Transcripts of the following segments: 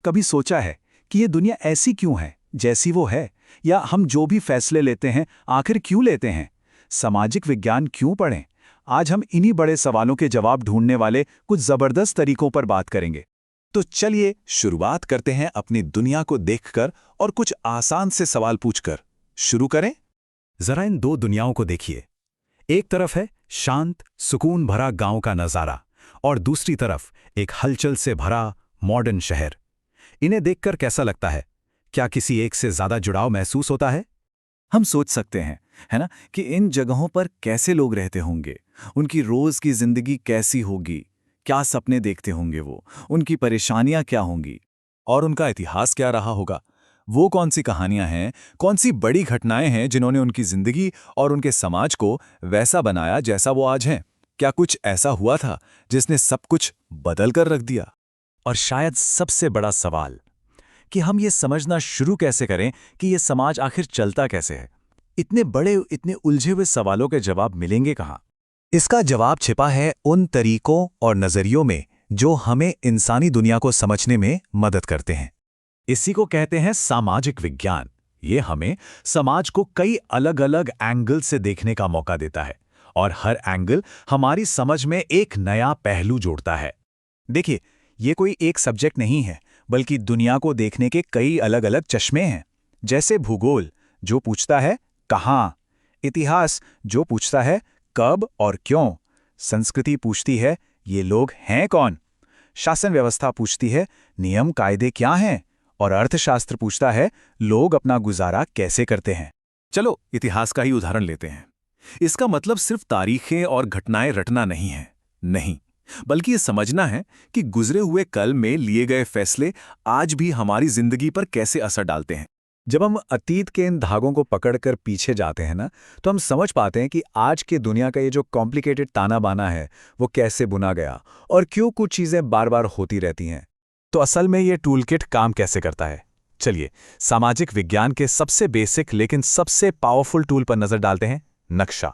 कभी सोचा है कि ये दुनिया ऐसी क्यों है जैसी वो है, या हम जो भी फैसले लेते हैं आखिर क्यों लेते हैं? सामाजिक विज्ञान क्यों पढ़ें? आज हम इन्हीं बड़े सवालों के जवाब ढूंढने वाले कुछ जबरदस्त तरीकों पर बात करेंगे। तो चलिए शुरुआत करते हैं अपनी दुनिया को देखकर और कुछ आसान से सवाल पूछकर। शुरू करें। जरा इन दो दुनियाओं को देखिए। एक तरफ है शांत सुकून भरा गांव का नजारा और दूसरी तरफ एक हलचल से भरा मॉडर्न शहर। इन्हें देखकर कैसा लगता है? क्या किसी एक से ज्यादा जुड़ाव महसूस होता है? हम सोच सकते हैं, है ना, कि इन जगहों पर कैसे लोग रहते होंगे, उनकी रोज की जिंदगी कैसी होगी, क्या सपने देखते होंगे वो, उनकी परेशानियां क्या होंगी, और उनका इतिहास क्या रहा होगा। वो कौन सी कहानियां हैं, कौन सी बड़ी घटनाएं हैं जिन्होंने उनकी जिंदगी और उनके समाज को वैसा बनाया जैसा वो आज हैं। क्या कुछ ऐसा हुआ था जिसने सब कुछ बदल कर रख दिया? और शायद सबसे बड़ा सवाल कि हम ये समझना शुरू कैसे करें कि ये समाज आखिर चलता कैसे है। इतने बड़े, इतने उलझे हुए सवालों के जवाब मिलेंगे कहाँ? इसका जवाब छिपा है उन तरीकों और नजरियों में जो हमें इंसानी दुनिया को समझने में मदद करते हैं। इसी को कहते हैं सामाजिक विज्ञान। ये हमें समाज को कई अलग अलग एंगल से देखने का मौका देता है, और हर एंगल हमारी समझ में एक नया पहलू जोड़ता है। देखिए, ये कोई एक सब्जेक्ट नहीं है, बल्कि दुनिया को देखने के कई अलग अलग चश्मे हैं। जैसे भूगोल, जो पूछता है कहाँ; इतिहास, जो पूछता है कब और क्यों; संस्कृति पूछती है ये लोग हैं कौन; शासन व्यवस्था पूछती है नियम कायदे क्या हैं; और अर्थशास्त्र पूछता है लोग अपना गुजारा कैसे करते हैं। चलो इतिहास का ही उदाहरण लेते हैं। इसका मतलब सिर्फ तारीखें और घटनाएं रटना नहीं है, नहीं, बल्कि ये समझना है कि गुजरे हुए कल में लिए गए फैसले आज भी हमारी जिंदगी पर कैसे असर डालते हैं। जब हम अतीत के इन धागों को पकड़कर पीछे जाते हैं ना, तो हम समझ पाते हैं कि आज के दुनिया का ये जो कॉम्प्लिकेटेड ताना बाना है वो कैसे बुना गया और क्यों कुछ चीजें बार बार होती रहती हैं। तो असल में ये टूलकिट काम कैसे करता है? चलिए सामाजिक विज्ञान के सबसे बेसिक लेकिन सबसे पावरफुल टूल पर नजर डालते हैं, नक्शा।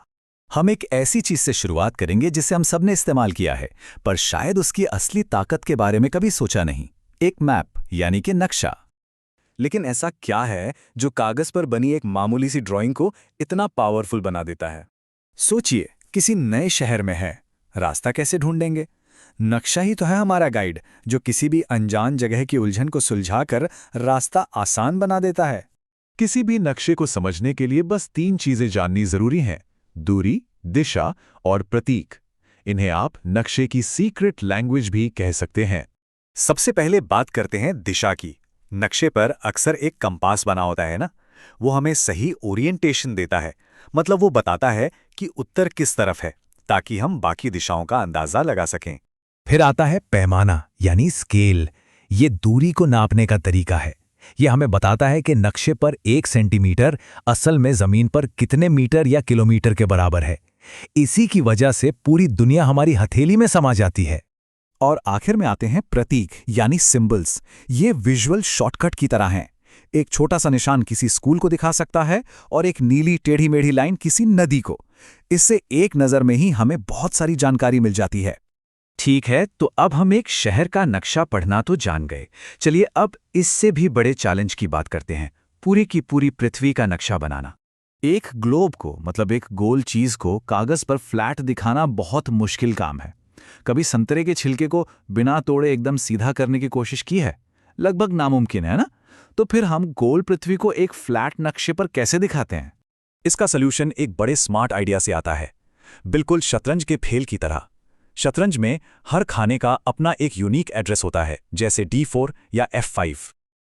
हम एक ऐसी चीज से शुरुआत करेंगे जिसे हम सबने इस्तेमाल किया है, पर शायद उसकी असली ताकत के बारे में कभी सोचा नहीं। एक मैप, यानी कि नक्शा। लेकिन ऐसा क्या है जो कागज पर बनी एक मामूली सी ड्राइंग को इतना पावरफुल बना देता है? सोचिए, किसी नए शहर में है, रास्ता कैसे ढूंढेंगे? नक्शा ही तो है हमारा गाइड, जो किसी भी अनजान जगह की उलझन को सुलझाकर रास्ता आसान बना देता है। किसी भी नक्शे को समझने के लिए बस 3 चीजें जाननी जरूरी हैं: दूरी, दिशा और प्रतीक। इन्हें आप नक्शे की सीक्रेट लैंग्वेज भी कह सकते हैं। सबसे पहले बात करते हैं दिशा की। नक्शे पर अक्सर एक कंपास बना होता है ना, वो हमें सही ओरिएंटेशन देता है। मतलब वो बताता है कि उत्तर किस तरफ है, ताकि हम बाकी दिशाओं का अंदाजा लगा सकें। फिर आता है पैमाना, यानी स्केल। ये दूरी को नापने का तरीका है। ये हमें बताता है कि नक्शे पर 1 सेंटीमीटर असल में जमीन पर कितने मीटर या किलोमीटर के बराबर है। इसी की वजह से पूरी दुनिया हमारी हथेली में समा जाती है। और आखिर में आते हैं प्रतीक, यानी सिंबल्स। ये विजुअल शॉर्टकट की तरह हैं। एक छोटा सा निशान किसी स्कूल को दिखा सकता है और एक नीली टेढ़ी मेढ़ी लाइन किसी नदी को। इससे एक नज़र में ही हमें बहुत सारी जानकारी मिल जाती है। ठीक है, तो अब हम एक शहर का नक्शा पढ़ना तो जान गए। चलिए अब इससे भी बड़े चैलेंज की बात करते हैं, पूरी की पूरी पृथ्वी का नक्शा बनाना। एक ग्लोब को, मतलब एक गोल चीज को कागज पर फ्लैट दिखाना बहुत मुश्किल काम है। कभी संतरे के छिलके को बिना तोड़े एकदम सीधा करने की कोशिश की है? लगभग नामुमकिन है ना? तो फिर हम गोल पृथ्वी को एक फ्लैट नक्शे पर कैसे दिखाते हैं? इसका सल्यूशन एक बड़े स्मार्ट आइडिया से आता है, बिल्कुल शतरंज के खेल की तरह। शतरंज में हर खाने का अपना एक यूनिक एड्रेस होता है, जैसे D4 या F5।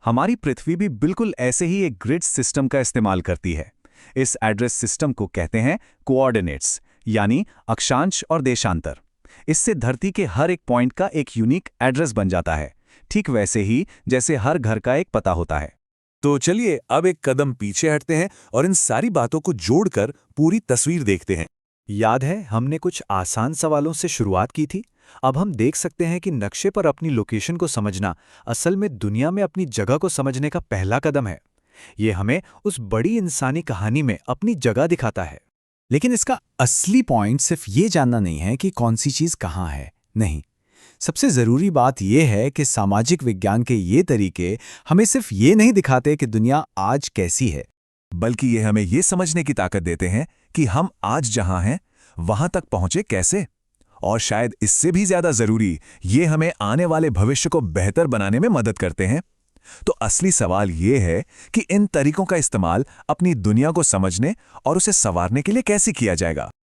हमारी पृथ्वी भी बिल्कुल ऐसे ही एक ग्रिड सिस्टम का इस्तेमाल करती है। इस एड्रेस सिस्टम को कहते हैं कोऑर्डिनेट्स, यानी अक्षांश और देशांतर। इससे धरती के हर एक पॉइंट का एक यूनिक एड्रेस बन जाता है, ठीक वैसे ही जैसे हर घर का एक पता होता है। तो चलिए अब एक कदम पीछे हटते हैं और इन सारी बातों को जोड़कर पूरी तस्वीर देखते हैं। याद है हमने कुछ आसान सवालों से शुरुआत की थी? अब हम देख सकते हैं कि नक्शे पर अपनी लोकेशन को समझना असल में दुनिया में अपनी जगह को समझने का पहला कदम है। ये हमें उस बड़ी इंसानी कहानी में अपनी जगह दिखाता है। लेकिन इसका असली पॉइंट सिर्फ ये जानना नहीं है कि कौन सी चीज़ कहाँ है, नहीं। सबसे ज़रूरी बात यह है कि सामाजिक विज्ञान के ये तरीके हमें सिर्फ ये नहीं दिखाते कि दुनिया आज कैसी है, बल्कि ये हमें ये समझने की ताकत देते हैं कि हम आज जहां हैं वहां तक पहुंचे कैसे। और शायद इससे भी ज्यादा जरूरी, ये हमें आने वाले भविष्य को बेहतर बनाने में मदद करते हैं। तो असली सवाल ये है कि इन तरीकों का इस्तेमाल अपनी दुनिया को समझने और उसे संवारने के लिए कैसे किया जाएगा।